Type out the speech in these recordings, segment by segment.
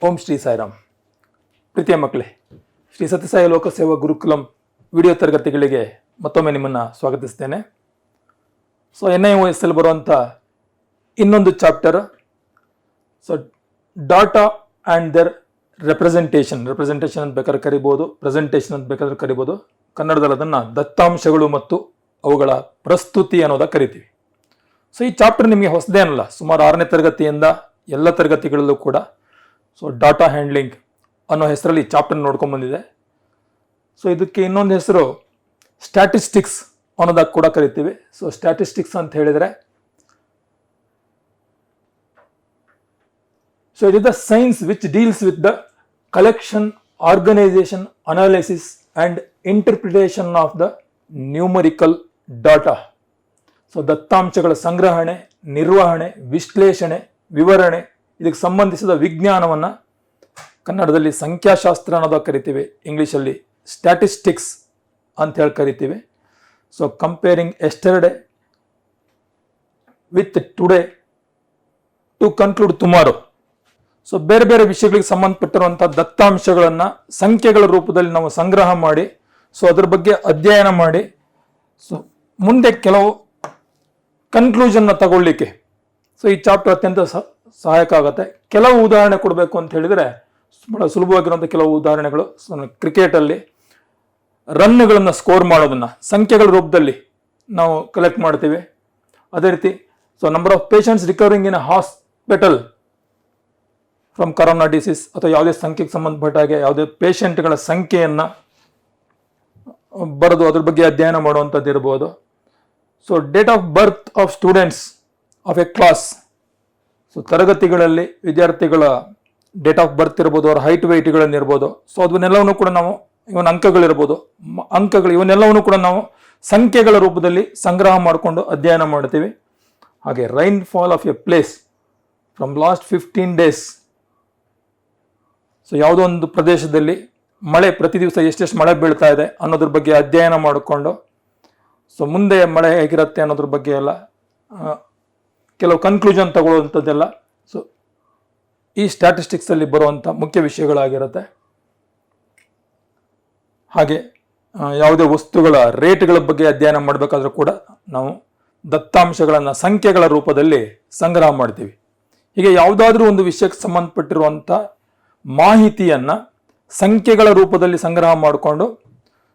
ಓಂ ಶ್ರೀ ಸಾಯಿರಾಮ್. ಪ್ರೀತಿಯ ಮಕ್ಕಳೇ, ಶ್ರೀ ಸತ್ಯಸಾಯಿ ಲೋಕಸೇವಾ ಗುರುಕುಲಂ ವಿಡಿಯೋ ತರಗತಿಗಳಿಗೆ ಮತ್ತೊಮ್ಮೆ ನಿಮ್ಮನ್ನು ಸ್ವಾಗತಿಸ್ತೇನೆ. ಸೊ NIOS ಅಲ್ಲಿ ಬರುವಂಥ ಇನ್ನೊಂದು chapter, so data and their representation ಅಂತ ಬೇಕಾದ್ರೆ ಕರಿಬೋದು, ಪ್ರೆಸೆಂಟೇಷನ್ ಅಂತ ಬೇಕಾದ್ರೆ ಕರಿಬೋದು. ಕನ್ನಡದಲ್ಲಿ ಅದನ್ನು ದತ್ತಾಂಶಗಳು ಮತ್ತು ಅವುಗಳ ಪ್ರಸ್ತುತಿ ಅನ್ನೋದ ಕರಿತೀವಿ. ಸೊ ಈ ಚಾಪ್ಟರ್ ನಿಮಗೆ ಹೊಸದೇ ಅನ್ನಲ್ಲ, ಸುಮಾರು 6ನೇ ತರಗತಿಯಿಂದ ಎಲ್ಲ ತರಗತಿಗಳಲ್ಲೂ ಕೂಡ ಸೊ ಡಾಟಾ ಹ್ಯಾಂಡ್ಲಿಂಗ್ ಅನ್ನೋ ಹೆಸರಲ್ಲಿ ಈ ಚಾಪ್ಟರ್ ನೋಡ್ಕೊಂಡು ಬಂದಿದೆ. ಸೊ ಇದಕ್ಕೆ ಇನ್ನೊಂದು ಹೆಸರು ಸ್ಟ್ಯಾಟಿಸ್ಟಿಕ್ಸ್ ಅನ್ನೋದಕ್ಕೆ ಕೂಡ ಕರಿತೀವಿ. ಸೊ ಸ್ಟ್ಯಾಟಿಸ್ಟಿಕ್ಸ್ ಅಂತ ಹೇಳಿದರೆ So it is the science which deals with the collection, organization, analysis and interpretation of the numerical data. So ದತ್ತಾಂಶಗಳ ಸಂಗ್ರಹಣೆ, ನಿರ್ವಹಣೆ, ವಿಶ್ಲೇಷಣೆ, ವಿವರಣೆ, ಇದಕ್ಕೆ ಸಂಬಂಧಿಸಿದ ವಿಜ್ಞಾನವನ್ನು ಕನ್ನಡದಲ್ಲಿ ಸಂಖ್ಯಾಶಾಸ್ತ್ರ ಅನ್ನೋದಕ್ಕೆ ಕರಿತೀವಿ, ಇಂಗ್ಲೀಷಲ್ಲಿ ಸ್ಟ್ಯಾಟಿಸ್ಟಿಕ್ಸ್ ಅಂತ ಹೇಳಿ ಕರಿತೀವಿ. So comparing yesterday with today to conclude tomorrow. So ಬೇರೆ ಬೇರೆ ವಿಷಯಗಳಿಗೆ ಸಂಬಂಧಪಟ್ಟಿರುವಂಥ ದತ್ತಾಂಶಗಳನ್ನು ಸಂಖ್ಯೆಗಳ ರೂಪದಲ್ಲಿ ನಾವು ಸಂಗ್ರಹ ಮಾಡಿ, ಸೊ ಅದ್ರ ಬಗ್ಗೆ ಅಧ್ಯಯನ ಮಾಡಿ, ಸೊ ಮುಂದೆ ಕೆಲವು ಕನ್ಕ್ಲೂಷನ್ನ ತಗೊಳ್ಳಿಕ್ಕೆ ಸೊ ಈ ಚಾಪ್ಟರ್ ಅತ್ಯಂತ ಸಹಾಯಕ ಆಗುತ್ತೆ. ಕೆಲವು ಉದಾಹರಣೆ ಕೊಡಬೇಕು ಅಂತ ಹೇಳಿದರೆ ಬಹಳ ಸುಲಭವಾಗಿರುವಂಥ ಕೆಲವು ಉದಾಹರಣೆಗಳು. ಸೊ ಕ್ರಿಕೆಟಲ್ಲಿ ರನ್ಗಳನ್ನು ಸ್ಕೋರ್ ಮಾಡೋದನ್ನು ಸಂಖ್ಯೆಗಳ ರೂಪದಲ್ಲಿ ನಾವು ಕಲೆಕ್ಟ್ ಮಾಡ್ತೀವಿ. ಅದೇ ರೀತಿ so number of patients recovering in hospital from corona disease, ಅಥವಾ ಯಾವುದೇ ಸಂಖ್ಯೆಗೆ ಸಂಬಂಧಪಟ್ಟ ಹಾಗೆ ಯಾವುದೇ ಪೇಷಂಟ್ಗಳ ಸಂಖ್ಯೆಯನ್ನು ಬರೆದು ಅದ್ರ ಬಗ್ಗೆ ಅಧ್ಯಯನ ಮಾಡುವಂಥದ್ದು ಇರ್ಬೋದು. So date of birth of students of A class, so ತರಗತಿಗಳಲ್ಲಿ ವಿದ್ಯಾರ್ಥಿಗಳ ಡೇಟ್ ಆಫ್ ಬರ್ತ್ ಇರ್ಬೋದು, ಅವ್ರ ಹೈಟ್ ವೆಯ್ಟ್ಗಳನ್ನಿರ್ಬೋದು. ಸೊ ಅದನ್ನೆಲ್ಲವನ್ನೂ ಕೂಡ ನಾವು ಅಂಕಗಳಿರ್ಬೋದು, ಇವನ್ನೆಲ್ಲವನ್ನೂ ಕೂಡ ನಾವು ಸಂಖ್ಯೆಗಳ ರೂಪದಲ್ಲಿ ಸಂಗ್ರಹ ಮಾಡಿಕೊಂಡು ಅಧ್ಯಯನ ಮಾಡ್ತೀವಿ. ಹಾಗೆ rain fall of A place from last 15 days, so ಯಾವುದೋ ಒಂದು ಪ್ರದೇಶದಲ್ಲಿ ಮಳೆ ಪ್ರತಿ ದಿವಸ ಎಷ್ಟೆಷ್ಟು ಮಳೆ ಬೀಳ್ತಾ ಇದೆ ಅನ್ನೋದ್ರ ಬಗ್ಗೆ ಅಧ್ಯಯನ ಮಾಡಿಕೊಂಡು, ಸೊ ಮುಂದೆ ಮಳೆ ಹೇಗಿರುತ್ತೆ ಅನ್ನೋದ್ರ ಬಗ್ಗೆ ಎಲ್ಲ ಕೆಲವು ಕನ್ಕ್ಲೂಷನ್ ತಗೊಳ್ಳುವಂಥದ್ದೆಲ್ಲ ಸೊ ಈ ಸ್ಟ್ಯಾಟಿಸ್ಟಿಕ್ಸಲ್ಲಿ ಬರುವಂಥ ಮುಖ್ಯ ವಿಷಯಗಳಾಗಿರುತ್ತೆ. ಹಾಗೆ ಯಾವುದೇ ವಸ್ತುಗಳ ರೇಟ್ಗಳ ಬಗ್ಗೆ ಅಧ್ಯಯನ ಮಾಡಬೇಕಾದ್ರೂ ಕೂಡ ನಾವು ದತ್ತಾಂಶಗಳನ್ನು ಸಂಖ್ಯೆಗಳ ರೂಪದಲ್ಲಿ ಸಂಗ್ರಹ ಮಾಡ್ತೀವಿ. ಹೀಗೆ ಯಾವುದಾದ್ರೂ ಒಂದು ವಿಷಯಕ್ಕೆ ಸಂಬಂಧಪಟ್ಟಿರುವಂಥ ಮಾಹಿತಿಯನ್ನು ಸಂಖ್ಯೆಗಳ ರೂಪದಲ್ಲಿ ಸಂಗ್ರಹ ಮಾಡಿಕೊಂಡು,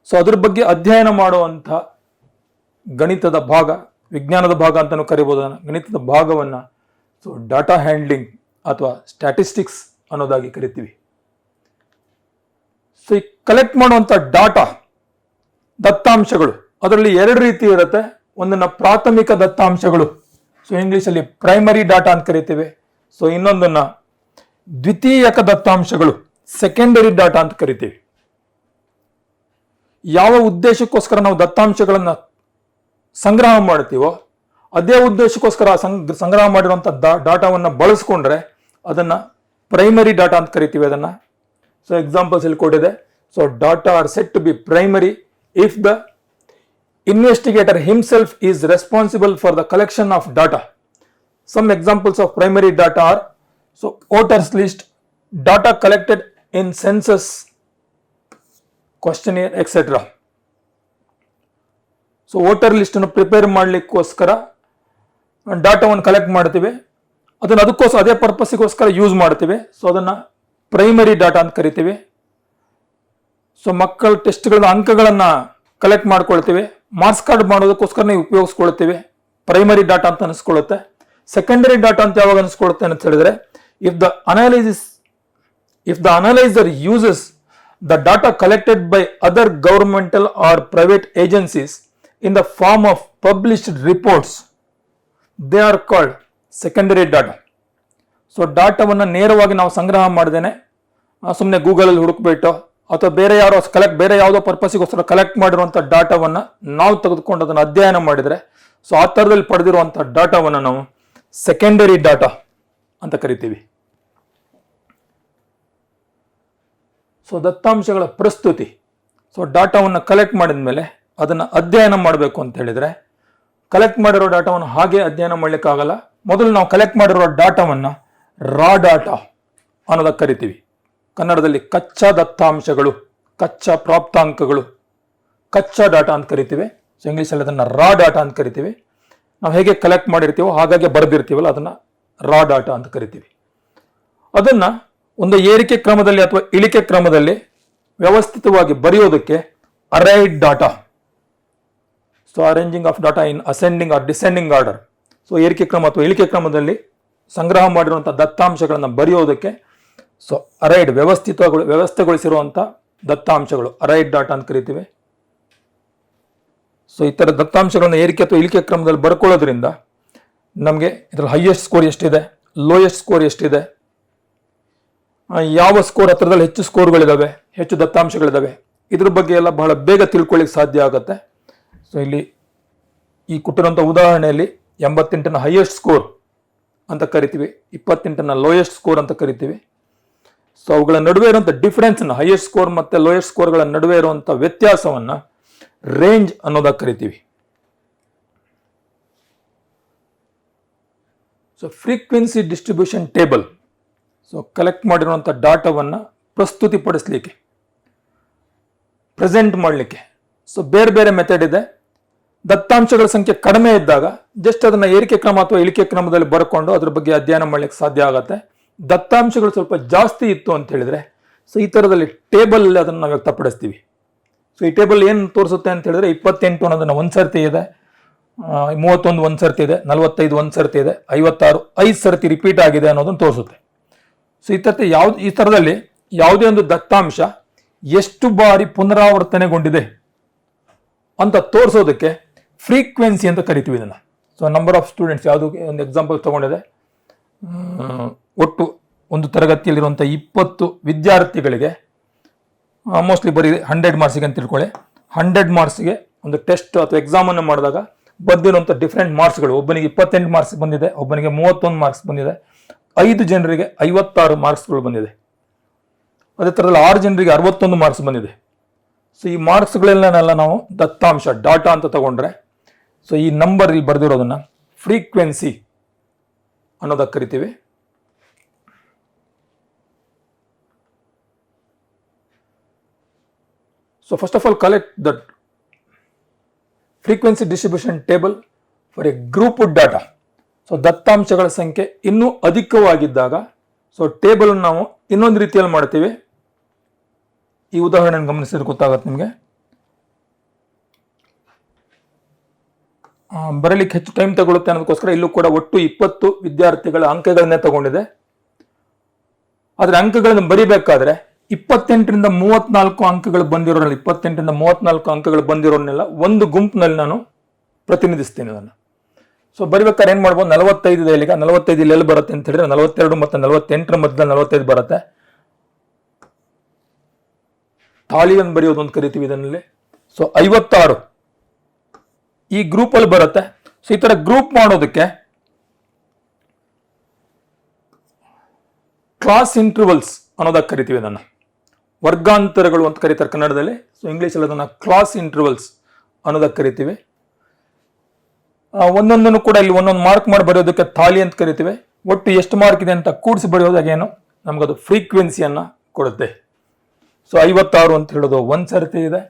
ಸೊ ಅದ್ರ ಬಗ್ಗೆ ಅಧ್ಯಯನ ಮಾಡುವಂಥ ಗಣಿತದ ಭಾಗ, ವಿಜ್ಞಾನದ ಭಾಗ ಅಂತಲೂ ಕರಿಬೋದು, ಗಣಿತದ ಭಾಗವನ್ನು ಸೊ ಡಾಟಾ ಹ್ಯಾಂಡ್ಲಿಂಗ್ ಅಥವಾ ಸ್ಟ್ಯಾಟಿಸ್ಟಿಕ್ಸ್ ಅನ್ನೋದಾಗಿ ಕರಿತೀವಿ. ಸೊ ಈ ಕಲೆಕ್ಟ್ ಮಾಡುವಂಥ ಡಾಟಾ ದತ್ತಾಂಶಗಳು ಅದರಲ್ಲಿ 2 ರೀತಿ ಇರುತ್ತೆ. ಒಂದನ್ನು ಪ್ರಾಥಮಿಕ ದತ್ತಾಂಶಗಳು, ಸೊ ಇಂಗ್ಲೀಷಲ್ಲಿ ಪ್ರೈಮರಿ ಡಾಟಾ ಅಂತ ಕರಿತೀವಿ. ಸೊ ಇನ್ನೊಂದನ್ನು ದ್ವಿತೀಯಕ ದತ್ತಾಂಶಗಳು, ಸೆಕೆಂಡರಿ ಡಾಟಾ ಅಂತ ಕರಿತೀವಿ. ಯಾವ ಉದ್ದೇಶಕ್ಕೋಸ್ಕರ ನಾವು ದತ್ತಾಂಶಗಳನ್ನು ಸಂಗ್ರಹ ಮಾಡ್ತೀವೋ ಅದೇ ಉದ್ದೇಶಕ್ಕೋಸ್ಕರ ಸಂಗ್ರಹ ಮಾಡಿರುವಂಥ ಡಾಟಾವನ್ನು ಬಳಸ್ಕೊಂಡ್ರೆ ಅದನ್ನು ಪ್ರೈಮರಿ ಡಾಟಾ ಅಂತ ಕರಿತೀವಿ. ಅದನ್ನು ಸೊ ಎಕ್ಸಾಂಪಲ್ಸ್ ಇಲ್ಲಿ ಕೊಟ್ಟಿದೆ. So data are set to be primary if the investigator himself is responsible for the collection of data. Some examples of primary data are so voters list, data collected in census, questionnaire etcetera. So voter ಲಿಸ್ಟನ್ನು prepare ಮಾಡಲಿಕ್ಕೋಸ್ಕರ ಡಾಟಾವನ್ನು collect ಮಾಡ್ತೀವಿ, ಅದನ್ನು ಅದಕ್ಕೋಸ್ಕರ ಅದೇ ಪರ್ಪಸ್ಸಿಗೋಸ್ಕರ use ಮಾಡ್ತೀವಿ. So ಅದನ್ನು ಪ್ರೈಮರಿ ಡಾಟಾ ಅಂತ ಕರಿತೀವಿ. ಸೊ ಮಕ್ಕಳ ಟೆಸ್ಟ್ಗಳ ಅಂಕಗಳನ್ನು ಕಲೆಕ್ಟ್ ಮಾಡ್ಕೊಳ್ತೀವಿ, ಮಾರ್ಕ್ಸ್ ಕಾರ್ಡ್ ಮಾಡೋದಕ್ಕೋಸ್ಕರ ನೀವು ಉಪಯೋಗಿಸ್ಕೊಳ್ತೀವಿ, ಪ್ರೈಮರಿ ಡಾಟಾ ಅಂತ ಅನಿಸ್ಕೊಳ್ಳುತ್ತೆ. ಸೆಕೆಂಡರಿ ಡಾಟಾ ಅಂತ ಯಾವಾಗ ಅನಿಸ್ಕೊಳ್ಳುತ್ತೆ ಅಂತ ಹೇಳಿದ್ರೆ, if the analyzer uses the data collected by other governmental or private agencies in the form of published reports, they are called secondary data. So ಡಾಟಾವನ್ನು ನೇರವಾಗಿ ನಾವು ಸಂಗ್ರಹ ಮಾಡ್ದೇನೆ ಸುಮ್ಮನೆ ಗೂಗಲಲ್ಲಿ ಹುಡುಕ್ಬಿಟ್ಟು ಅಥವಾ ಬೇರೆ ಯಾವುದೋ ಪರ್ಪಸ್ಸಿಗೋಸ್ಕರ ಕಲೆಕ್ಟ್ ಮಾಡಿರುವಂಥ ಡಾಟಾವನ್ನು ನಾವು ತೆಗೆದುಕೊಂಡು ಅದನ್ನು ಅಧ್ಯಯನ ಮಾಡಿದರೆ, ಸೊ ಆ ಥರದಲ್ಲಿ ಪಡೆದಿರುವಂಥ ಡಾಟಾವನ್ನು ನಾವು ಸೆಕೆಂಡರಿ ಡಾಟಾ ಅಂತ ಕರಿತೀವಿ. ಸೊ ದತ್ತಾಂಶಗಳ ಪ್ರಸ್ತುತಿ, ಸೊ ಡಾಟಾವನ್ನು ಕಲೆಕ್ಟ್ ಮಾಡಿದ ಮೇಲೆ ಅದನ್ನು ಅಧ್ಯಯನ ಮಾಡಬೇಕು ಅಂತ ಹೇಳಿದರೆ, ಕಲೆಕ್ಟ್ ಮಾಡಿರೋ ಡಾಟಾವನ್ನು ಹಾಗೆ ಅಧ್ಯಯನ ಮಾಡಲಿಕ್ಕಾಗಲ್ಲ. ಮೊದಲು ನಾವು ಕಲೆಕ್ಟ್ ಮಾಡಿರೋ ಡಾಟಾವನ್ನು ರಾ ಡಾಟಾ ಅನ್ನೋದಕ್ಕೆ ಕರಿತೀವಿ. ಕನ್ನಡದಲ್ಲಿ ಕಚ್ಚಾ ದತ್ತಾಂಶಗಳು, ಕಚ್ಚಾ ಪ್ರಾಪ್ತಾಂಕಗಳು, ಕಚ್ಚಾ ಡಾಟಾ ಅಂತ ಕರಿತೀವಿ. ಸೊ ಇಂಗ್ಲೀಷಲ್ಲಿ ಅದನ್ನು ರಾ ಡಾಟಾ ಅಂತ ಕರಿತೀವಿ. ನಾವು ಹೇಗೆ ಕಲೆಕ್ಟ್ ಮಾಡಿರ್ತೀವೋ ಹಾಗಾಗಿ ಬರೆದಿರ್ತೀವಲ್ಲ ಅದನ್ನು ರಾ ಡಾಟಾ ಅಂತ ಕರಿತೀವಿ. ಅದನ್ನು ಒಂದು ಏರಿಕೆ ಕ್ರಮದಲ್ಲಿ ಅಥವಾ ಇಳಿಕೆ ಕ್ರಮದಲ್ಲಿ ವ್ಯವಸ್ಥಿತವಾಗಿ ಬರೆಯೋದಕ್ಕೆ arrayed data. So arranging of data in ascending or descending order. So ಏರಿಕೆ ಕ್ರಮ ಅಥವಾ ಇಳಿಕೆ ಕ್ರಮದಲ್ಲಿ ಸಂಗ್ರಹ ಮಾಡಿರುವಂಥ ದತ್ತಾಂಶಗಳನ್ನು ಬರೆಯೋದಕ್ಕೆ ಸೊ ಅರೈಡ್ ವ್ಯವಸ್ಥೆಗೊಳಿಸಿರುವಂಥ ದತ್ತಾಂಶಗಳು ಅರೈಡ್ ಡಾಟಾ ಅಂತ ಕರಿತೀವಿ. ಸೊ ಈ ಥರ ದತ್ತಾಂಶಗಳನ್ನು ಏರಿಕೆ ಅಥವಾ ಇಳಿಕೆ ಕ್ರಮದಲ್ಲಿ ಬರ್ಕೊಳ್ಳೋದ್ರಿಂದ ನಮಗೆ ಇದರಲ್ಲಿ ಹೈಯೆಸ್ಟ್ ಸ್ಕೋರ್ ಎಷ್ಟಿದೆ, ಲೋಯೆಸ್ಟ್ ಸ್ಕೋರ್ ಎಷ್ಟಿದೆ, ಯಾವ ಸ್ಕೋರ್ ಹತ್ರದಲ್ಲಿ ಹೆಚ್ಚು ಸ್ಕೋರ್ಗಳಿದ್ದಾವೆ, ಹೆಚ್ಚು ದತ್ತಾಂಶಗಳಿದ್ದಾವೆ, ಇದ್ರ ಬಗ್ಗೆ ಎಲ್ಲ ಬಹಳ ಬೇಗ ತಿಳ್ಕೊಳ್ಳಿಕ್ಕೆ ಸಾಧ್ಯ ಆಗುತ್ತೆ. ಸೊ ಇಲ್ಲಿ ಈ ಕೊಟ್ಟಿರುವಂಥ ಉದಾಹರಣೆಯಲ್ಲಿ 88ನ ಹೈಯೆಸ್ಟ್ ಸ್ಕೋರ್ ಅಂತ ಕರಿತೀವಿ, 28ನ ಲೋಯೆಸ್ಟ್ ಸ್ಕೋರ್ ಅಂತ ಕರಿತೀವಿ. ಸೊ ಅವುಗಳ ನಡುವೆ ಇರುವಂಥ ಡಿಫರೆನ್ಸ್ನ, ಹೈಯೆಸ್ಟ್ ಸ್ಕೋರ್ ಮತ್ತು ಲೋಯೆಸ್ಟ್ ಸ್ಕೋರ್ಗಳ ನಡುವೆ ಇರುವಂಥ ವ್ಯತ್ಯಾಸವನ್ನು ರೇಂಜ್ ಅನ್ನೋದಕ್ಕೆ ಕರಿತೀವಿ. So frequency distribution table. So collect ಮಾಡಿರುವಂಥ ಡಾಟಾವನ್ನು ಪ್ರಸ್ತುತಿಪಡಿಸಲಿಕ್ಕೆ, ಪ್ರೆಸೆಂಟ್ ಮಾಡಲಿಕ್ಕೆ ಸೊ ಬೇರೆ ಬೇರೆ ಮೆಥಡ್ ಇದೆ. ದತ್ತಾಂಶಗಳ ಸಂಖ್ಯೆ ಕಡಿಮೆ ಇದ್ದಾಗ ಜಸ್ಟ್ ಅದನ್ನು ಏರಿಕೆ ಕ್ರಮ ಅಥವಾ ಇಳಿಕೆ ಕ್ರಮದಲ್ಲಿ ಬರ್ಕೊಂಡು ಅದ್ರ ಬಗ್ಗೆ ಅಧ್ಯಯನ ಮಾಡಲಿಕ್ಕೆ ಸಾಧ್ಯ ಆಗುತ್ತೆ. ದತ್ತಾಂಶಗಳು ಸ್ವಲ್ಪ ಜಾಸ್ತಿ ಇತ್ತು ಅಂತ ಹೇಳಿದ್ರೆ ಸೊ ಈ ಥರದಲ್ಲಿ ಟೇಬಲ್ ಅದನ್ನು ನಾವು ವ್ಯಕ್ತಪಡಿಸ್ತೀವಿ. ಸೊ ಈ ಟೇಬಲ್ ಏನು ತೋರಿಸುತ್ತೆ ಅಂತ ಹೇಳಿದ್ರೆ 28 ಅನ್ನೋದನ್ನು ಒಂದು ಸರ್ತಿ ಇದೆ, 31 ಒಂದು ಸರ್ತಿ ಇದೆ, 45 ಒಂದು ಸರ್ತಿ ಇದೆ, 56 5 ಸರ್ತಿ ರಿಪೀಟ್ ಆಗಿದೆ ಅನ್ನೋದನ್ನು ತೋರಿಸುತ್ತೆ. ಸೊ ಈ ಥರದಲ್ಲಿ ಯಾವುದೇ ಒಂದು ದತ್ತಾಂಶ ಎಷ್ಟು ಬಾರಿ ಪುನರಾವರ್ತನೆಗೊಂಡಿದೆ ಅಂತ ತೋರಿಸೋದಕ್ಕೆ ಫ್ರೀಕ್ವೆನ್ಸಿ ಅಂತ ಕರಿತೀವಿ ಇದನ್ನು. ಸೊ ನಂಬರ್ ಆಫ್ ಸ್ಟೂಡೆಂಟ್ಸ್ ಯಾವುದು ಒಂದು ಎಕ್ಸಾಂಪಲ್ ತಗೊಂಡಿದೆ, ಒಟ್ಟು ಒಂದು ತರಗತಿಯಲ್ಲಿರುವಂಥ 20 ವಿದ್ಯಾರ್ಥಿಗಳಿಗೆ ಮೋಸ್ಟ್ಲಿ ಬರೀ 100 ಮಾರ್ಕ್ಸಿಗೆ ಅಂತ ತಿಳ್ಕೊಳ್ಳಿ. 100 ಮಾರ್ಕ್ಸ್ಗೆ ಒಂದು ಟೆಸ್ಟ್ ಅಥವಾ ಎಕ್ಸಾಮನ್ನು ಮಾಡಿದಾಗ ಬಂದಿರುವಂಥ ಡಿಫ್ರೆಂಟ್ ಮಾರ್ಕ್ಸ್ಗಳು, ಒಬ್ಬನಿಗೆ 28 ಮಾರ್ಕ್ಸ್ ಬಂದಿದೆ, ಒಬ್ಬನಿಗೆ 31 ಮಾರ್ಕ್ಸ್ ಬಂದಿದೆ, 5 ಜನರಿಗೆ 56 ಮಾರ್ಕ್ಸ್ಗಳು ಬಂದಿದೆ. ಅದೇ ಥರದಲ್ಲಿ 6 ಜನರಿಗೆ 61 ಮಾರ್ಕ್ಸ್ ಬಂದಿದೆ. ಸೊ ಈ ಮಾರ್ಕ್ಸ್ಗಳನ್ನೆಲ್ಲ ನಾವು ದತ್ತಾಂಶ ಡಾಟಾ ಅಂತ ತಗೊಂಡ್ರೆ ಸೊ ಈ ನಂಬರ್ ಇಲ್ಲಿ ಬರೆದಿರೋದನ್ನ ಫ್ರೀಕ್ವೆನ್ಸಿ ಅನ್ನೋದಕ್ಕೆ ಕರಿತೀವಿ. So first of all, collect the frequency distribution table for a grouped data. So ದತ್ತಾಂಶಗಳ ಸಂಖ್ಯೆ ಇನ್ನೂ ಅಧಿಕವಾಗಿದ್ದಾಗ ಸೊ ಟೇಬಲ್ ನಾವು ಇನ್ನೊಂದು ರೀತಿಯಲ್ಲಿ ಮಾಡ್ತೀವಿ. ಈ ಉದಾಹರಣೆಯನ್ನು ಗಮನಿಸಿದ್ರೆ ಗೊತ್ತಾಗುತ್ತೆ ನಿಮಗೆ. ಬರಲಿಕ್ಕೆ ಹೆಚ್ಚು ಟೈಮ್ ತಗೊಳುತ್ತೆ ಅನ್ನೋದಕ್ಕೋಸ್ಕರ ಇಲ್ಲೂ ಕೂಡ ಒಟ್ಟು 20 ವಿದ್ಯಾರ್ಥಿಗಳ ಅಂಕಗಳನ್ನೇ ತಗೊಂಡಿದೆ. ಆದರೆ ಅಂಕಗಳನ್ನು ಬರಿಬೇಕಾದ್ರೆ 28ರಿಂದ 34 ಅಂಕಗಳು ಬಂದಿರೋಲ್ಲ, 28ರಿಂದ 34 ಅಂಕಗಳು ಬಂದಿರೋನೆಲ್ಲ ಒಂದು ಗುಂಪಿನಲ್ಲಿ ನಾನು ಪ್ರತಿನಿಧಿಸ್ತೀನಿ ಅದನ್ನು. ಸೊ ಬರಿಬೇಕಾದ್ರೆ ಏನು ಮಾಡ್ಬೋದು, 45 ಇದೆ ಇಲ್ಲಿಗ, 45 ಇಲ್ಲಿ ಎಲ್ಲಿ ಬರುತ್ತೆ ಅಂತ ಹೇಳಿದ್ರೆ 42 ಮತ್ತು 48ರ ಮಧ್ಯದಲ್ಲಿ 45 ಬರುತ್ತೆ. ತಾಳಿಯನ್ನು ಬರೆಯೋದು ಅಂತ ಕರಿತೀವಿ ಇದನ್ನಲ್ಲಿ. ಸೊ 56 ಈ ಗ್ರೂಪಲ್ಲಿ ಬರುತ್ತೆ. ಸೊ ಈ ಥರ ಗ್ರೂಪ್ ಮಾಡೋದಕ್ಕೆ ಕ್ಲಾಸ್ ಇಂಟರ್ವಲ್ಸ್ ಅನ್ನೋದಕ್ಕೆ ಕರಿತೀವಿ ಅದನ್ನು. ವರ್ಗಾಂತರಗಳು ಅಂತ ಕರೀತಾರೆ ಕನ್ನಡದಲ್ಲಿ. ಸೊ ಇಂಗ್ಲೀಷಲ್ಲಿ ಅದನ್ನು ಕ್ಲಾಸ್ ಇಂಟರ್ವಲ್ಸ್ ಅನ್ನೋದಕ್ಕೆ ಕರಿತೀವಿ. ಒಂದೊಂದನ್ನು ಕೂಡ ಇಲ್ಲಿ ಒಂದೊಂದು ಮಾರ್ಕ್ ಮಾಡಿ ಬರೆಯೋದಕ್ಕೆ ತಾಳಿ ಅಂತ ಕರಿತೀವಿ. ಒಟ್ಟು ಎಷ್ಟು ಮಾರ್ಕ್ ಇದೆ ಅಂತ ಕೂಡಿಸಿ ಬರೆಯೋದಾಗೇನು ನಮಗದು ಫ್ರೀಕ್ವೆನ್ಸಿಯನ್ನು ಕೊಡುತ್ತೆ. ಸೊ 56 ಅಂತ ಹೇಳೋದು ಒಂದು ಸರ್ತಿ ಇದೆ.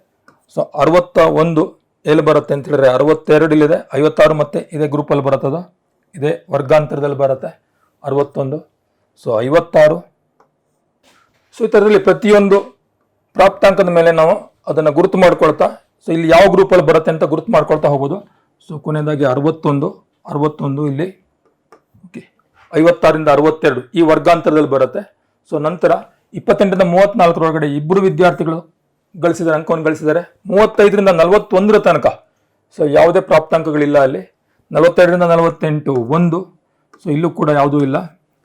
ಸೊ 61 ಎಲ್ಲಿ ಬರುತ್ತೆ ಅಂತ ಹೇಳಿದ್ರೆ 62 ಇಲ್ಲಿದೆ, 56 ಮತ್ತೆ ಇದೇ ಗ್ರೂಪಲ್ಲಿ ಬರುತ್ತದು, ಇದೇ ವರ್ಗಾಂತರದಲ್ಲಿ ಬರುತ್ತೆ 61. ಸೊ 56. ಸೊ ಈ ಥರದಲ್ಲಿ ಪ್ರತಿಯೊಂದು ಪ್ರಾಪ್ತಾಂಕದ ಮೇಲೆ ನಾವು ಅದನ್ನು ಗುರುತು ಮಾಡ್ಕೊಳ್ತಾ ಸೊ ಇಲ್ಲಿ ಯಾವ ಗ್ರೂಪಲ್ಲಿ ಬರುತ್ತೆ ಅಂತ ಗುರುತು ಮಾಡ್ಕೊಳ್ತಾ ಹೋಗ್ಬೋದು. ಸೊ ಕೊನೆಯದಾಗಿ 61 ಇಲ್ಲಿ ಓಕೆ, 56ರಿಂದ 62 ಈ ವರ್ಗಾಂತರದಲ್ಲಿ ಬರುತ್ತೆ. ಸೊ ನಂತರ 28ರಿಂದ 34 ಇಬ್ಬರು ವಿದ್ಯಾರ್ಥಿಗಳು ಗಳಿಸಿದ್ದಾರೆ, ಅಂಕವನ್ನು ಗಳಿಸಿದ್ದಾರೆ. 35ರಿಂದ 41ರ ತನಕ ಸೊ ಯಾವುದೇ ಪ್ರಾಪ್ತಾಂಕಗಳಿಲ್ಲ ಅಲ್ಲಿ. 42ರಿಂದ 48 1. ಸೊ ಇಲ್ಲೂ ಕೂಡ ಯಾವುದೂ ಇಲ್ಲ.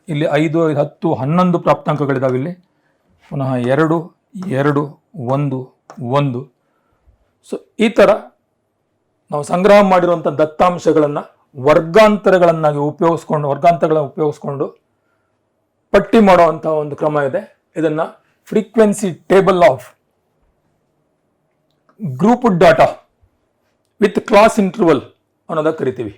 ಇಲ್ಲಿ 5 10 11 ಪ್ರಾಪ್ತಾಂಕಗಳಿದಾವೆ ಇಲ್ಲಿ. ಪುನಃ 2 2 1 1. ಸೊ ಈ ಥರ ನಾವು ಸಂಗ್ರಹ ಮಾಡಿರುವಂಥ ದತ್ತಾಂಶಗಳನ್ನು ವರ್ಗಾಂತರಗಳನ್ನು ಉಪಯೋಗಿಸ್ಕೊಂಡು ಪಟ್ಟಿ ಮಾಡುವಂಥ ಒಂದು ಕ್ರಮ ಇದೆ. ಇದನ್ನು frequency table of grouped data with class interval ಅನ್ನೋದಕ್ಕೆ ಕರಿತೀವಿ.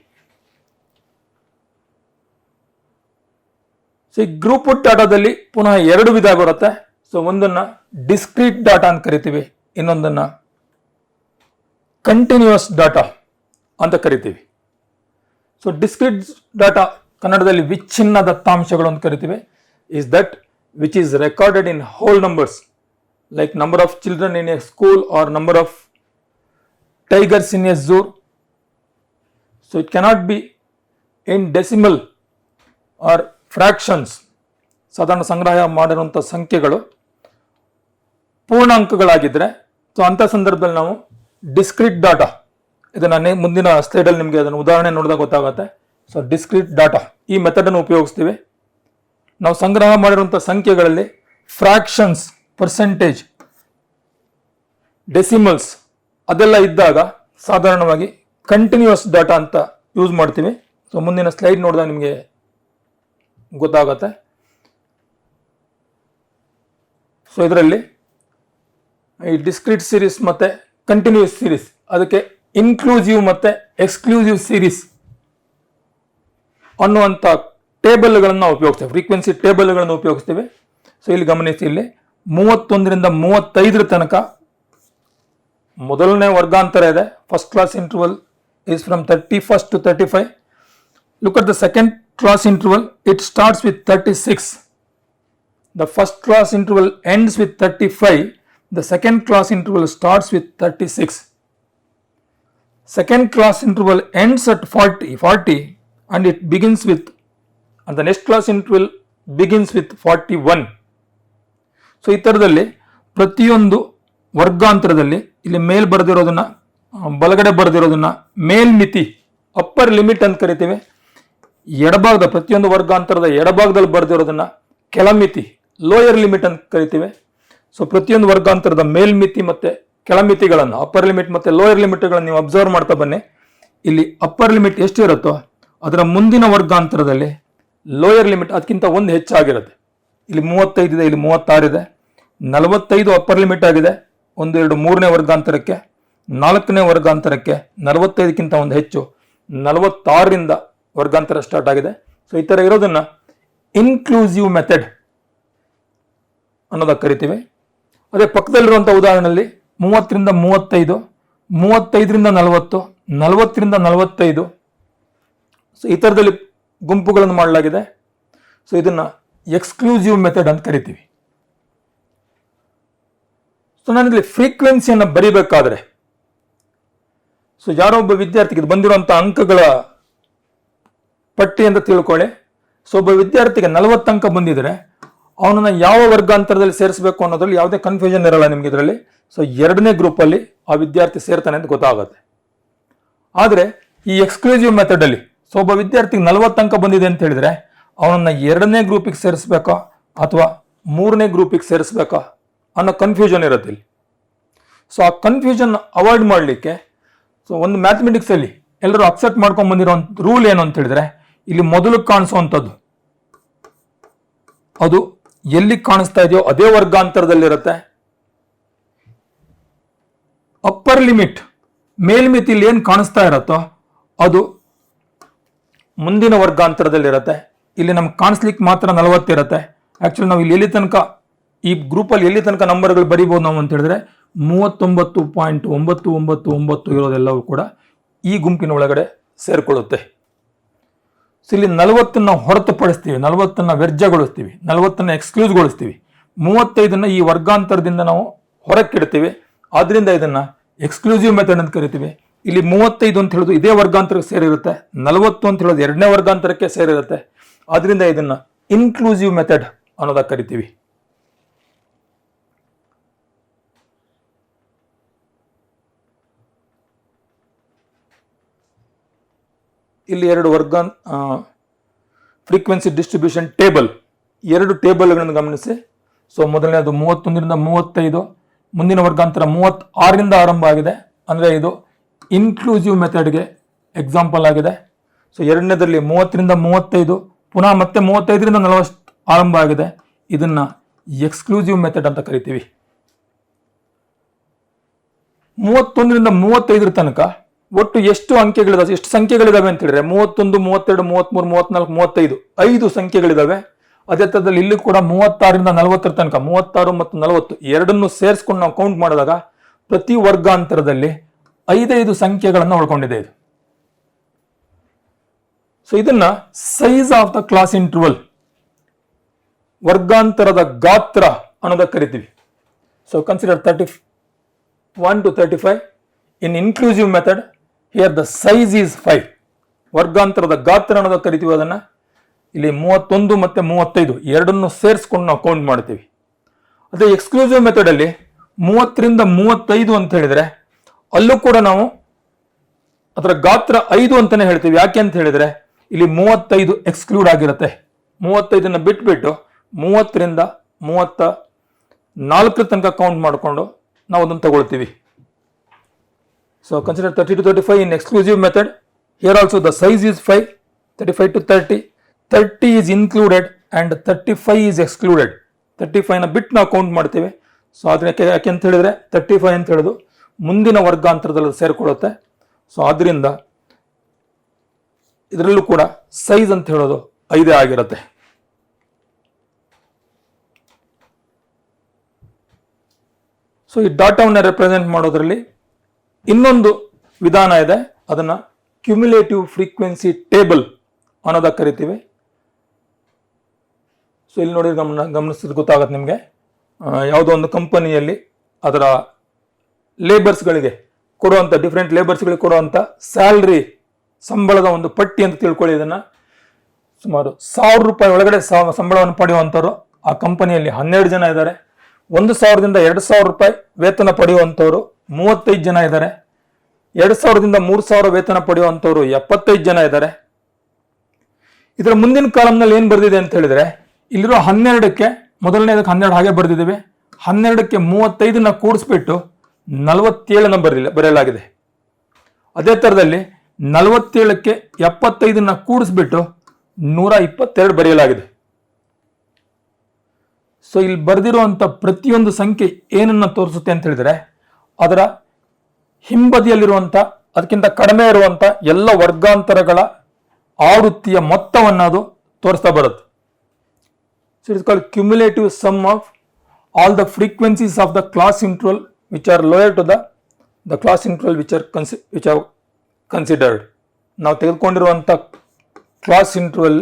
ಸೊ ಈ ಗ್ರೂಪ್ಡ್ ಡಾಟಾದಲ್ಲಿ ಪುನಃ ಎರಡು ವಿಧ ಬರುತ್ತೆ. ಸೊ ಒಂದನ್ನ ಡಿಸ್ಕ್ರೀಟ್ ಡಾಟಾ ಅಂತ ಕರಿತೀವಿ, ಇನ್ನೊಂದನ್ನ ಕಂಟಿನ್ಯೂಸ್ ಡಾಟಾ ಅಂತ ಕರಿತೀವಿ. ಸೊ ಡಿಸ್ಕ್ರೀಟ್ ಡಾಟಾ ಕನ್ನಡದಲ್ಲಿ ವಿಚ್ಛಿನ್ನ ದತ್ತಾಂಶಗಳು ಅಂತ ಕರಿತೀವಿ. Is that which is recorded in whole numbers like number of children in a school or number of tigers in a zoo. So it cannot be in decimal or fractions. ಸಾಧಾರಣ ಸಂಗ್ರಹ ಮಾಡಿರುವಂಥ ಸಂಖ್ಯೆಗಳು ಪೂರ್ಣಾಂಕಗಳಾಗಿದ್ದರೆ so ಅಂಥ ಸಂದರ್ಭದಲ್ಲಿ ನಾವು discrete data, ಇದನ್ನು ಮುಂದಿನ ಸ್ಲೈಡಲ್ಲಿ ನಿಮಗೆ ಅದನ್ನು ಉದಾಹರಣೆ ನೋಡಿದಾಗ ಗೊತ್ತಾಗುತ್ತೆ. ಸೊ ಡಿಸ್ಕ್ರೀಟ್ ಡಾಟಾ ಈ ಮೆಥಡನ್ನು ಉಪಯೋಗಿಸ್ತೀವಿ. ನಾವು ಸಂಗ್ರಹ ಮಾಡಿರುವಂಥ ಸಂಖ್ಯೆಗಳಲ್ಲಿ ಫ್ರಾಕ್ಷನ್ಸ್, ಪರ್ಸೆಂಟೇಜ್, ಡೆಸಿಮಲ್ಸ್ ಅದೆಲ್ಲ ಇದ್ದಾಗ ಸಾಧಾರಣವಾಗಿ ಕಂಟಿನ್ಯೂಸ್ ಡಾಟಾ ಅಂತ ಯೂಸ್ ಮಾಡ್ತೀವಿ. ಸೊ ಮುಂದಿನ ಸ್ಲೈಡ್ ನೋಡಿದಾಗ ನಿಮಗೆ ಗೊತ್ತಾಗುತ್ತೆ. ಸೊ ಇದರಲ್ಲಿ ಈ ಡಿಸ್ಕ್ರೀಟ್ ಸೀರೀಸ್ ಮತ್ತೆ ಕಂಟಿನ್ಯೂಸ್ ಸೀರೀಸ್, ಅದಕ್ಕೆ ಇನ್ಕ್ಲೂಸಿವ್ ಮತ್ತೆ ಎಕ್ಸ್ಕ್ಲೂಸಿವ್ ಸೀರೀಸ್ ಅನ್ನುವಂಥ ಟೇಬಲ್ಗಳನ್ನು ಉಪಯೋಗಿಸ್ತೇವೆ, ಫ್ರೀಕ್ವೆನ್ಸಿ ಟೇಬಲ್ಗಳನ್ನು ಉಪಯೋಗಿಸ್ತೀವಿ. ಸೊ ಇಲ್ಲಿ ಗಮನಿಸಿ, ಇಲ್ಲಿ 31ರಿಂದ 35 ತನಕ ಮೊದಲನೇ ವರ್ಗಾಂತರ ಇದೆ. First class interval is from 31st to 35. Look at the second class interval, it starts with 36. The first class interval ends with 35. The second class interval starts with 36. Second class interval ends at 40 and it begins with, and the next class interval begins with 41. So ಈ ಥರದಲ್ಲಿ ಪ್ರತಿಯೊಂದು ವರ್ಗಾಂತರದಲ್ಲಿ ಇಲ್ಲಿ ಮೇಲ್ ಬರೆದಿರೋದನ್ನ ಬಲಗಡೆ ಬರೆದಿರೋದನ್ನ ಮೇಲ್ಮಿತಿ upper limit ಅಂತ ಕರಿತೀವಿ. ಎಡಭಾಗದ ಪ್ರತಿಯೊಂದು ವರ್ಗಾಂತರದ ಎಡಭಾಗದಲ್ಲಿ ಬರೆದಿರೋದನ್ನ ಕೆಳಮಿತಿ ಲೋಯರ್ ಲಿಮಿಟ್ ಅಂತ ಕರಿತೀವಿ. ಸೊ ಪ್ರತಿಯೊಂದು ವರ್ಗಾಂತರದ ಮೇಲ್ಮಿತಿ ಮತ್ತೆ ಕೆಳಮಿತಿಗಳನ್ನು, ಅಪ್ಪರ್ ಲಿಮಿಟ್ ಮತ್ತೆ ಲೋಯರ್ ಲಿಮಿಟ್ಗಳನ್ನು ನೀವು ಅಬ್ಸರ್ವ್ ಮಾಡ್ತಾ ಬನ್ನಿ. ಇಲ್ಲಿ ಅಪ್ಪರ್ ಲಿಮಿಟ್ ಎಷ್ಟು ಇರುತ್ತೋ ಅದರ ಮುಂದಿನ ವರ್ಗಾಂತರದಲ್ಲಿ ಲೋಯರ್ ಲಿಮಿಟ್ ಅದಕ್ಕಿಂತ ಒಂದು ಹೆಚ್ಚಾಗಿರುತ್ತೆ. ಇಲ್ಲಿ 35 ಇದೆ, ಇಲ್ಲಿ 36 ಇದೆ. 45 ಅಪ್ಪರ್ ಲಿಮಿಟ್ ಆಗಿದೆ 1, 2, 3ನೇ ವರ್ಗಾಂತರಕ್ಕೆ. 4ನೇ ವರ್ಗಾಂತರಕ್ಕೆ 45ಕ್ಕಿಂತ ಒಂದು ಹೆಚ್ಚು, 46ರಿಂದ ವರ್ಗಾಂತರ ಸ್ಟಾರ್ಟ್ ಆಗಿದೆ. ಸೊ ಈ ಥರ ಇರೋದನ್ನ ಇನ್ಕ್ಲೂಸಿವ್ ಮೆಥಡ್ ಅನ್ನೋದಕ್ಕೆ ಕರಿತೀವಿ. ಅದೇ ಪಕ್ಕದಲ್ಲಿರುವಂಥ ಉದಾಹರಣೆಯಲ್ಲಿ 30ರಿಂದ 35, 35ರಿಂದ 40, 40ರಿಂದ 45. ಸೊ ಈ ಥರದಲ್ಲಿ ಗುಂಪುಗಳನ್ನು ಮಾಡಲಾಗಿದೆ. ಸೊ ಇದನ್ನ ಎಕ್ಸ್ಕ್ಲೂಸಿವ್ ಮೆಥಡ್ ಅಂತ ಕರಿತೀವಿ. ಸೊ ನಾನಿಲ್ಲಿ ಫ್ರೀಕ್ವೆನ್ಸಿಯನ್ನು ಬರಿಬೇಕಾದ್ರೆ, ಸೊ ಯಾರೋ ಒಬ್ಬ ವಿದ್ಯಾರ್ಥಿಗೆ ಇದು ಬಂದಿರುವಂಥ ಅಂಕಗಳ ಪಟ್ಟಿ ಅಂತ ತಿಳ್ಕೊಳ್ಳಿ. ಸೊ ಒಬ್ಬ ವಿದ್ಯಾರ್ಥಿಗೆ 40 ಅಂಕ ಬಂದಿದ್ರೆ ಅವನನ್ನ ಯಾವ ವರ್ಗಾಂತರದಲ್ಲಿ ಸೇರಿಸಬೇಕು ಅನ್ನೋದ್ರಲ್ಲಿ ಯಾವುದೇ ಕನ್ಫ್ಯೂಷನ್ ಇರಲ್ಲ ನಿಮ್ಗೆ ಇದರಲ್ಲಿ. ಸೊ 2ನೇ ಗ್ರೂಪಲ್ಲಿ ಆ ವಿದ್ಯಾರ್ಥಿ ಸೇರ್ತಾನೆ ಅಂತ ಗೊತ್ತಾಗುತ್ತೆ. ಆದರೆ ಈ ಎಕ್ಸ್ಕ್ಲೂಸಿವ್ ಮೆಥಡಲ್ಲಿ ಸೊ ಒಬ್ಬ ವಿದ್ಯಾರ್ಥಿಗೆ 40 ಅಂಕ ಬಂದಿದೆ ಅಂತ ಹೇಳಿದ್ರೆ ಅವನನ್ನ 2ನೇ ಗ್ರೂಪಿಗೆ ಸೇರಿಸ್ಬೇಕಾ ಅಥವಾ 3ನೇ ಗ್ರೂಪಿಗೆ ಸೇರಿಸ್ಬೇಕಾ ಅನ್ನೋ ಕನ್ಫ್ಯೂಷನ್ ಇರುತ್ತೆ ಇಲ್ಲಿ. ಸೊ ಆ ಕನ್ಫ್ಯೂಷನ್ ಅವಾಯ್ಡ್ ಮಾಡಲಿಕ್ಕೆ ಸೊ ಒಂದು ಮ್ಯಾಥಮೆಟಿಕ್ಸ್ ಅಲ್ಲಿ ಎಲ್ಲರೂ ಅಕ್ಸೆಪ್ಟ್ ಮಾಡ್ಕೊಂಡು ಬಂದಿರೋ ರೂಲ್ ಏನು ಅಂತ ಹೇಳಿದ್ರೆ, ಇಲ್ಲಿ ಮೊದಲು ಕಾಣಿಸುವಂಥದ್ದು ಅದು ಎಲ್ಲಿ ಕಾಣಿಸ್ತಾ ಇದೆಯೋ ಅದೇ ವರ್ಗಾಂತರದಲ್ಲಿರುತ್ತೆ. ಅಪ್ಪರ್ ಲಿಮಿಟ್ ಮೇಲ್ಮಿತಿಯಲ್ಲಿ ಏನು ಕಾಣಿಸ್ತಾ ಇರತ್ತೋ ಅದು ಮುಂದಿನ ವರ್ಗಾಂತರದಲ್ಲಿರುತ್ತೆ. ಇಲ್ಲಿ ನಮ್ಗೆ ಕಾಣಿಸ್ಲಿಕ್ಕೆ ಮಾತ್ರ 40 ಇರುತ್ತೆ. ಆಕ್ಚುಲಿ ನಾವು ಇಲ್ಲಿ ಎಲ್ಲಿ ತನಕ ಈ ಗ್ರೂಪಲ್ಲಿ ಎಲ್ಲಿ ತನಕ ನಂಬರ್ಗಳು ಬರಿಬೋದು ನಾವು ಅಂತ ಹೇಳಿದ್ರೆ 39.999 ಇರೋದೆಲ್ಲವೂ ಕೂಡ ಈ ಗುಂಪಿನ ಒಳಗಡೆ ಸೇರ್ಕೊಳ್ಳುತ್ತೆ. ಸೊ ಇಲ್ಲಿ 40ನ್ನ ಹೊರತುಪಡಿಸ್ತೀವಿ, 40ನ್ನ ವ್ಯರ್ಜಗೊಳಿಸ್ತೀವಿ, 40ನ್ನ ಎಕ್ಸ್ಕ್ಲೂಸ್ಗೊಳಿಸ್ತೀವಿ. 35ನ್ನ ಈ ವರ್ಗಾಂತರದಿಂದ ನಾವು ಹೊರಕ್ಕಿಡ್ತೀವಿ. ಆದ್ರಿಂದ ಇದನ್ನ ಎಕ್ಸ್ಕ್ಲೂಸಿವ್ ಮೆಥಡ್ ಅಂತ ಕರಿತೀವಿ. ಇಲ್ಲಿ 35 ಅಂತ ಹೇಳೋದು ಇದೇ ವರ್ಗಾಂತರಕ್ಕೆ ಸೇರಿರುತ್ತೆ, 40 ಅಂತ ಹೇಳೋದು 2ನೇ ವರ್ಗಾಂತರಕ್ಕೆ ಸೇರಿರುತ್ತೆ. ಆದ್ರಿಂದ ಇದನ್ನ ಇನ್ಕ್ಲೂಸಿವ್ ಮೆಥಡ್ ಅನ್ನೋದಕ್ಕೆ ಕರಿತೀವಿ. ಇಲ್ಲಿ 2 ಫ್ರೀಕ್ವೆನ್ಸಿ ಡಿಸ್ಟ್ರಿಬ್ಯೂಷನ್ ಟೇಬಲ್, 2 ಟೇಬಲ್ಗಳನ್ನು ಗಮನಿಸಿ. ಸೊ ಮೊದಲನೇದು 31ರಿಂದ 35, ಮುಂದಿನ ವರ್ಗಾಂತರ 36ರಿಂದ ಆರಂಭ ಆಗಿದೆ, ಅಂದರೆ ಇದು ಇನ್ಕ್ಲೂಸಿವ್ ಮೆಥಡ್ಗೆ ಎಕ್ಸಾಂಪಲ್ ಆಗಿದೆ. ಸೊ 2ನೇದರಲ್ಲಿ 30ರಿಂದ 35, ಪುನಃ ಮತ್ತೆ 35ರಿಂದ 40 ಆರಂಭ ಆಗಿದೆ. ಇದನ್ನ ಎಕ್ಸ್ಕ್ಲೂಸಿವ್ ಮೆಥಡ್ ಅಂತ ಕರಿತೀವಿ. 31ರಿಂದ 35 ತನಕ ಒಟ್ಟು ಎಷ್ಟು ಸಂಖ್ಯೆಗಳಿದಾವೆ ಅಂತ ಹೇಳಿದ್ರೆ 31, 32, 33, 34, 35 5 ಸಂಖ್ಯೆಗಳಿದಾವೆ. ಅದೇ ಥರದಲ್ಲಿ ಇಲ್ಲಿ ಕೂಡ 36ರಿಂದ 40 ತನಕ 36 ಮತ್ತು 40 ಎರಡನ್ನು ಸೇರಿಸ್ಕೊಂಡು ನಾವು ಕೌಂಟ್ ಮಾಡಿದಾಗ ಪ್ರತಿ ವರ್ಗಾಂತರದಲ್ಲಿ 5 ಸಂಖ್ಯೆಗಳನ್ನು ಒಳಗೊಂಡಿದೆ ಇದು. ಸೊ ಇದನ್ನ size of the class interval, ವರ್ಗಾಂತರದ ಗಾತ್ರ ಅನ್ನೋದಕ್ಕೆ ಕರಿತೀವಿ. So consider 31 to 35 in inclusive method. Here the size is 5. ವರ್ಗಾಂತರದ ಗಾತ್ರ ಅನ್ನೋದಕ್ಕೆ ಕರಿತೀವಿ ಅದನ್ನ. ಇಲ್ಲಿ 31 ಮತ್ತೆ 35 ಎರಡನ್ನು ಸೇರಿಸ್ಕೊಂಡು ನಾವು ಕೌಂಟ್ ಮಾಡ್ತೀವಿ. ಅದೇ ಎಕ್ಸ್ಕ್ಲೂಸಿವ್ ಮೆಥಡ್ ಅಲ್ಲಿ 30ರಿಂದ 35 ಅಂತ ಹೇಳಿದ್ರೆ ಅಲ್ಲೂ ಕೂಡ ನಾವು ಅದರ ಗಾತ್ರ 5 ಅಂತಾನೆ ಹೇಳ್ತೀವಿ. ಯಾಕೆ ಅಂತ ಹೇಳಿದ್ರೆ ಇಲ್ಲಿ 35 ಎಕ್ಸ್ಕ್ಲೂಡ್ ಆಗಿರುತ್ತೆ. 35ನ್ನ ಬಿಟ್ಬಿಟ್ಟು 30ರಿಂದ 34 ತನಕ ಕೌಂಟ್ ಮಾಡಿಕೊಂಡು ನಾವು ಅದನ್ನು ತಗೊಳ್ತೀವಿ. So consider 30 to 35 in exclusive method. Here also the size is 5. 35 to 30. 30 is included and 35 is excluded. 35ನ ಬಿಟ್ಟು ನಾವು ಕೌಂಟ್ ಮಾಡ್ತೀವಿ. ಸೊ ಅದಕ್ಕೆ ಯಾಕೆ ಅಂತ ಹೇಳಿದ್ರೆ 35 ಅಂತ ಹೇಳೋದು ಮುಂದಿನ ವರ್ಗಾಂತರದಲ್ಲಿ ಸೇರಿಕೊಳ್ಳುತ್ತೆ. ಸೊ ಆದ್ರಿಂದ ಇದರಲ್ಲೂ ಕೂಡ ಸೈಜ್ ಅಂತ ಹೇಳೋದು 5 ಆಗಿರುತ್ತೆ. ಸೊ ಈ ಡಾಟಾವನ್ನು ರೆಪ್ರೆಸೆಂಟ್ ಮಾಡೋದ್ರಲ್ಲಿ ಇನ್ನೊಂದು ವಿಧಾನ ಇದೆ, ಅದನ್ನ ಕ್ಯುಮ್ಯುಲೇಟಿವ್ ಫ್ರೀಕ್ವೆನ್ಸಿ ಟೇಬಲ್ ಅನ್ನೋದಕ್ಕೆ ಕರಿತೀವಿ. ಸೊ ಇಲ್ಲಿ ನೋಡಿ ಗಮನಿಸಿದ್ರೆ ಗೊತ್ತಾಗತ್ತೆ ನಿಮಗೆ. ಯಾವುದೋ ಒಂದು ಕಂಪನಿಯಲ್ಲಿ ಅದರ ಲೇಬರ್ಸ್ಗಳಿಗೆ ಕೊಡುವಂಥ ಡಿಫ್ರೆಂಟ್ ಲೇಬರ್ಸ್ಗಳಿಗೆ ಕೊಡುವಂಥ ಸ್ಯಾಲ್ರಿ, ಸಂಬಳದ ಒಂದು ಪಟ್ಟಿ ಅಂತ ತಿಳ್ಕೊಳ್ಳಿ. ಇದನ್ನ ಸುಮಾರು 1000 ರೂಪಾಯಿ ಒಳಗಡೆ ಸಂಬಳವನ್ನು ಪಡೆಯುವಂಥವ್ರು ಆ ಕಂಪನಿಯಲ್ಲಿ 12 ಜನ ಇದ್ದಾರೆ. 1000ದಿಂದ 2000 ರೂಪಾಯಿ ವೇತನ ಪಡೆಯುವಂಥವ್ರು 35 ಜನ ಇದ್ದಾರೆ. 2000ದಿಂದ 3000 ವೇತನ ಪಡೆಯುವಂಥವ್ರು 75 ಜನ ಇದ್ದಾರೆ. ಇದರ ಮುಂದಿನ ಕಾಲಂನಲ್ಲಿ ಏನು ಬರೆದಿದೆ ಅಂತ ಹೇಳಿದ್ರೆ ಇಲ್ಲಿರೋ 12ಕ್ಕೆ ಮೊದಲನೇದಕ್ಕೆ 12 ಹಾಗೆ ಬರೆದಿದ್ದೇವೆ. 12ಕ್ಕೆ 35ನ ಕೂಡಿಸ್ಬಿಟ್ಟು 47ನ ಬರೆಯಲಾಗಿದೆ. ಅದೇ ಥರದಲ್ಲಿ 47ಕ್ಕೆ 75ನ ಕೂಡಿಸ್ಬಿಟ್ಟು 122 ಬರೆಯಲಾಗಿದೆ. ಸೊ ಇಲ್ಲಿ ಬರೆದಿರುವಂಥ ಪ್ರತಿಯೊಂದು ಸಂಖ್ಯೆ ಏನನ್ನ ತೋರಿಸುತ್ತೆ ಅಂತ ಹೇಳಿದ್ರೆ ಅದರ ಹಿಂಬದಿಯಲ್ಲಿರುವಂಥ ಅದಕ್ಕಿಂತ ಕಡಿಮೆ ಇರುವಂಥ ಎಲ್ಲ ವರ್ಗಾಂತರಗಳ ಆವೃತ್ತಿಯ ಮೊತ್ತವನ್ನು ಅದು ತೋರಿಸ್ತಾ ಬರುತ್ತೆ. So it is called cumulative sum of all the frequencies of the class interval which are lower to the class interval which are considered. ನಾವು ತೆಗೆದುಕೊಂಡಿರುವಂಥ ಕ್ಲಾಸ್ ಇಂಟರ್ವಲ್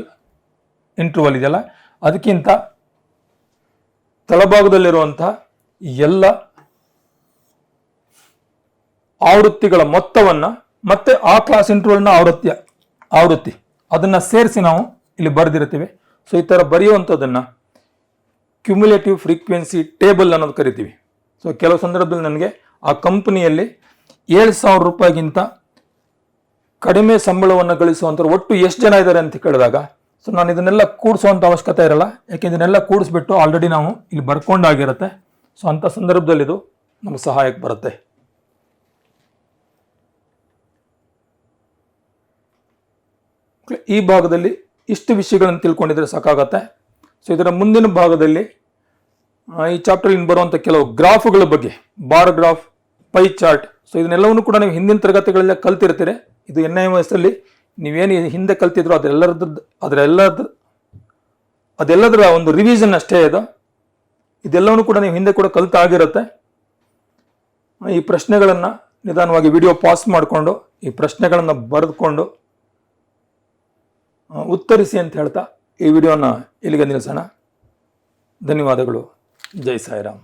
ಇದೆಯಲ್ಲ ಅದಕ್ಕಿಂತ ತಳಭಾಗದಲ್ಲಿರುವಂಥ ಎಲ್ಲ ಆವೃತ್ತಿಗಳ ಮೊತ್ತವನ್ನು ಮತ್ತೆ ಆ ಕ್ಲಾಸ್ ಇಂಟರ್ವಲ್ನ ಆವೃತ್ತಿ ಅದನ್ನ ಸೇರಿಸಿ ನಾವು ಇಲ್ಲಿ ಬರೆದಿರ್ತೀವಿ. ಸೊ ಈ ಥರ ಬರೆಯುವಂಥದ್ದನ್ನು ಕ್ಯುಮ್ಯುಲೇಟಿವ್ ಫ್ರೀಕ್ವೆನ್ಸಿ ಟೇಬಲ್ ಅನ್ನೋದು ಕರಿತೀವಿ. ಸೊ ಕೆಲವು ಸಂದರ್ಭದಲ್ಲಿ ನನಗೆ ಆ ಕಂಪನಿಯಲ್ಲಿ 7000 ರೂಪಾಯಿಗಿಂತ ಕಡಿಮೆ ಸಂಬಳವನ್ನು ಗಳಿಸುವಂಥವ್ರು ಒಟ್ಟು ಎಷ್ಟು ಜನ ಇದ್ದಾರೆ ಅಂತ ಕೇಳಿದಾಗ ಸೊ ನಾನು ಇದನ್ನೆಲ್ಲ ಕೂಡಿಸುವಂಥ ಅವಶ್ಯಕತೆ ಇರಲ್ಲ, ಯಾಕೆ ಇದನ್ನೆಲ್ಲ ಕೂಡಿಸ್ಬಿಟ್ಟು ಆಲ್ರೆಡಿ ನಾವು ಇಲ್ಲಿ ಬರ್ಕೊಂಡಾಗಿರುತ್ತೆ. ಸೊ ಅಂಥ ಸಂದರ್ಭದಲ್ಲಿ ಇದು ನಮಗೆ ಸಹಾಯಕ್ಕೆ ಬರುತ್ತೆ. ಈ ಭಾಗದಲ್ಲಿ ಇಷ್ಟು ವಿಷಯಗಳನ್ನು ತಿಳ್ಕೊಂಡಿದ್ರೆ ಸಾಕಾಗತ್ತೆ. ಸೊ ಇದರ ಮುಂದಿನ ಭಾಗದಲ್ಲಿ ಈ ಚಾಪ್ಟರ್ ಬರುವಂಥ ಕೆಲವು ಗ್ರಾಫ್ಗಳ ಬಗ್ಗೆ, bar graph, pie chart, so ಇದನ್ನೆಲ್ಲವನ್ನೂ ಕೂಡ ನೀವು ಹಿಂದಿನ ತರಗತಿಗಳೆಲ್ಲ ಕಲ್ತಿರ್ತೀರಿ. ಇದು NIMS ಅಲ್ಲಿ ನೀವೇನು ಹಿಂದೆ ಕಲ್ತಿದ್ರು ಅದೆಲ್ಲದರ ಒಂದು ರಿವಿಷನ್ ಅಷ್ಟೇ ಇದು. ಇದೆಲ್ಲವನ್ನೂ ಕೂಡ ನೀವು ಹಿಂದೆ ಕೂಡ ಕಲ್ತಾಗಿರುತ್ತೆ. ಈ ಪ್ರಶ್ನೆಗಳನ್ನು ನಿಧಾನವಾಗಿ ವಿಡಿಯೋ ಪಾಸ್ ಮಾಡಿಕೊಂಡು ಈ ಪ್ರಶ್ನೆಗಳನ್ನು ಬರೆದುಕೊಂಡು ಉತ್ತರಿಸಿ ಅಂತ ಹೇಳ್ತಾ ಈ ವಿಡಿಯೋನ ಇಲ್ಲಿಗೆ ನಿಲ್ಲಿಸೋಣ. ಧನ್ಯವಾದಗಳು. ಜೈ ಸಾಯಿರಾಮ್.